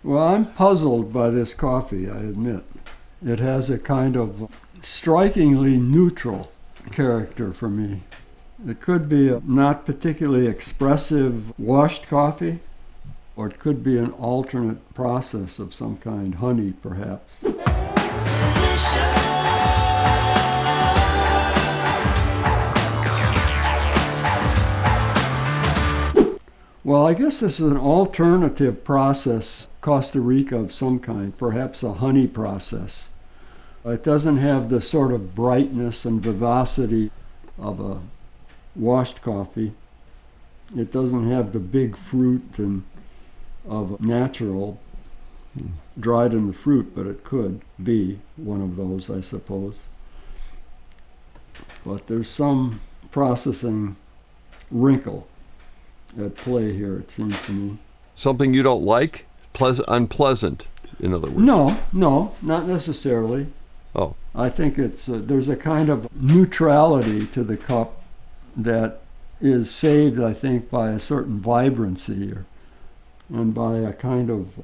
Well, I'm puzzled by this coffee, I admit. It has a kind of strikingly neutral character for me. It could be a not particularly expressive washed coffee, or it could be an alternate process of some kind, honey perhaps. Well, I guess this is an alternative process, Costa Rica of some kind, perhaps a honey process. It doesn't have the sort of brightness and vivacity of a washed coffee. It doesn't have the big fruit and of natural dried in the fruit, but it could be one of those, I suppose. But there's some processing wrinkle at play here, it seems to me. Something you don't like? Unpleasant, in other words? No, not necessarily. Oh. I think there's a kind of neutrality to the cup that is saved, I think, by a certain vibrancy and by a kind of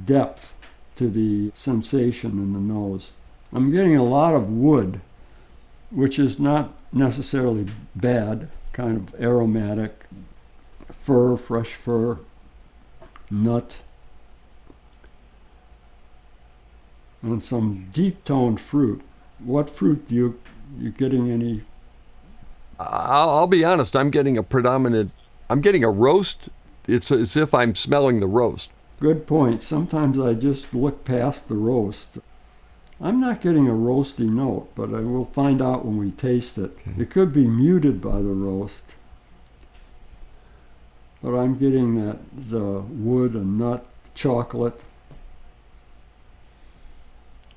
depth to the sensation in the nose. I'm getting a lot of wood, which is not necessarily bad, kind of aromatic, fresh fir, nut, and some deep-toned fruit. What fruit you getting any? I'll be honest, I'm getting a roast. It's as if I'm smelling the roast. Good point. Sometimes I just look past the roast. I'm not getting a roasty note, but I will find out when we taste it. Okay. It could be muted by the roast, but I'm getting the wood and nut, chocolate.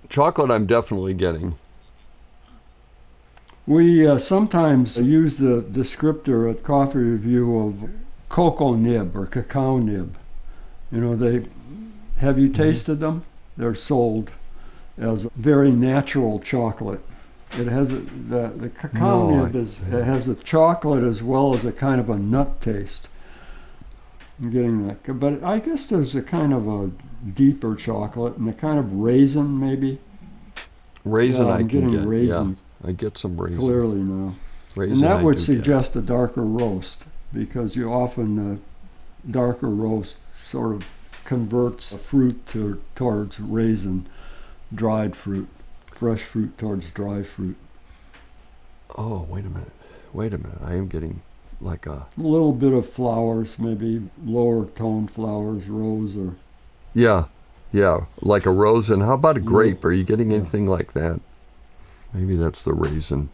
Chocolate I'm definitely getting. We sometimes use the descriptor at Coffee Review of cocoa nib or cacao nib. Have you tasted them? They're sold as very natural chocolate. It has the cacao nib it has a chocolate as well as a kind of a nut taste. I'm getting that, but I guess there's a kind of a deeper chocolate and a kind of raisin maybe. Raisin, yeah, I'm getting raisin. Yeah, I get some raisin. Clearly now, raisin and that would suggest a darker roast because you often darker roast sort of converts a fruit towards raisin, dried fruit, fresh fruit towards dry fruit. Oh, wait a minute. I am getting like a little bit of flowers, maybe lower toned flowers, rose or... Yeah, like a rose. And how about a grape? Are you getting anything like that? Maybe that's the raisin.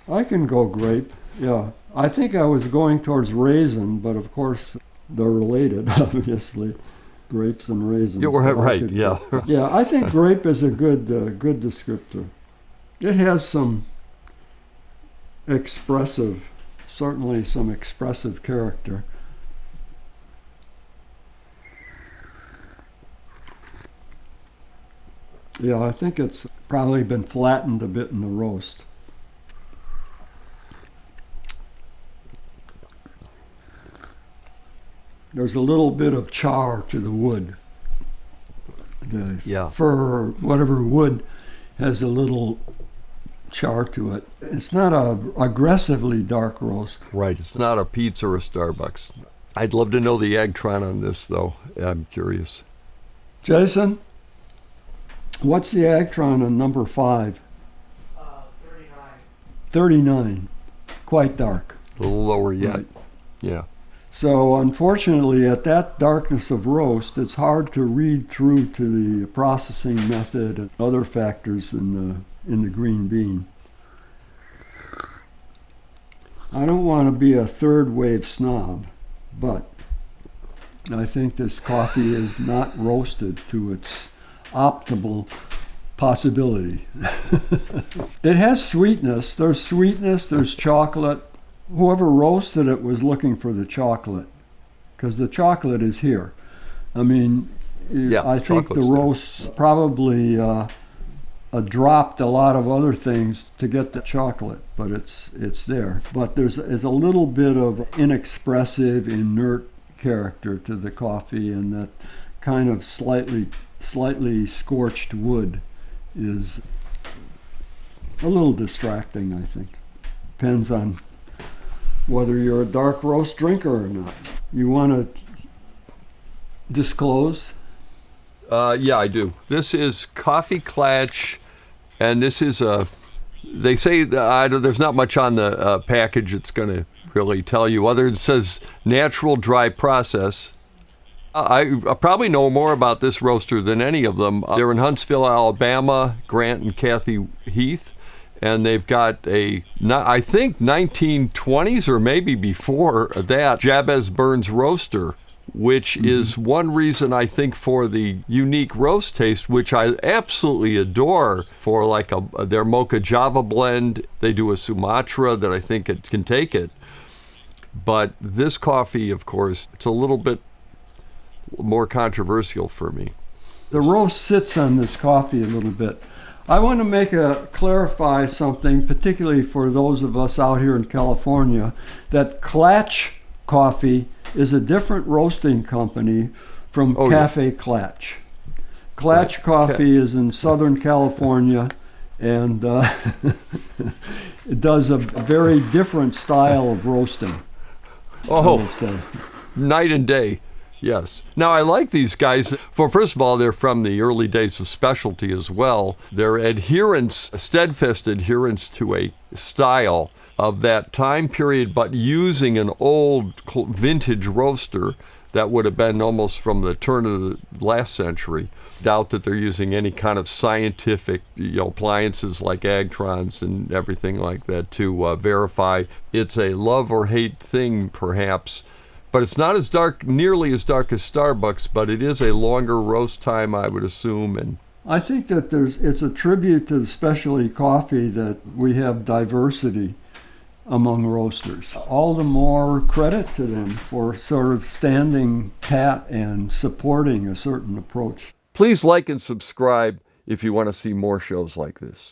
I can go grape, yeah. I think I was going towards raisin, but of course they're related, obviously. Grapes and raisins. Yeah, right, yeah. Yeah, I think grape is a good descriptor. It has some certainly some expressive character. Yeah, I think it's probably been flattened a bit in the roast. There's a little bit of char to the wood. The fir or whatever wood has a little char to it. It's not a aggressively dark roast. Right, it's not a pizza or a Starbucks. I'd love to know the agtron on this, though. I'm curious. Jason, what's the agtron on number 5? 39. 39. Quite dark. A little lower yet. Right. Yeah. So unfortunately, at that darkness of roast, it's hard to read through to the processing method and other factors in the green bean. I don't want to be a third wave snob, but I think this coffee is not roasted to its optimal possibility. It has sweetness. There's chocolate. Whoever roasted it was looking for the chocolate, because the chocolate is here. I mean, I think the roast probably dropped a lot of other things to get the chocolate, but it's there. But there's a little bit of inexpressive, inert character to the coffee, and that kind of slightly scorched wood is a little distracting, I think. Depends on whether you're a dark roast drinker or not. You want to disclose? Yeah, I do. This is Coffee Klatch, and this is they say there's not much on the package it's going to really tell you, other than it says natural dry process. I probably know more about this roaster than any of them. They're in Huntsville, Alabama, Grant and Kathy Heath, and they've got I think 1920s or maybe before that, Jabez Burns roaster, which is one reason I think for the unique roast taste, which I absolutely adore, for like their Mocha Java blend. They do a Sumatra that I think it can take it. But this coffee, of course, it's a little bit more controversial for me. The roast sits on this coffee a little bit. I want to clarify something, particularly for those of us out here in California, that Klatch Coffee is a different roasting company from Cafe Klatch. Klatch Coffee is in Southern California, and it does a very different style of roasting. Oh, night and day. Yes. Now, I like these guys. First of all, they're from the early days of specialty as well. Their steadfast adherence to a style of that time period, but using an old vintage roaster that would have been almost from the turn of the last century. Doubt that they're using any kind of scientific appliances like Agtrons and everything like that to verify. It's a love or hate thing, perhaps. But it's not nearly as dark as Starbucks, but it is a longer roast time, I would assume. And I think that it's a tribute to the specialty coffee that we have diversity among roasters. All the more credit to them for sort of standing pat and supporting a certain approach. please like and subscribe if you want to see more shows like this.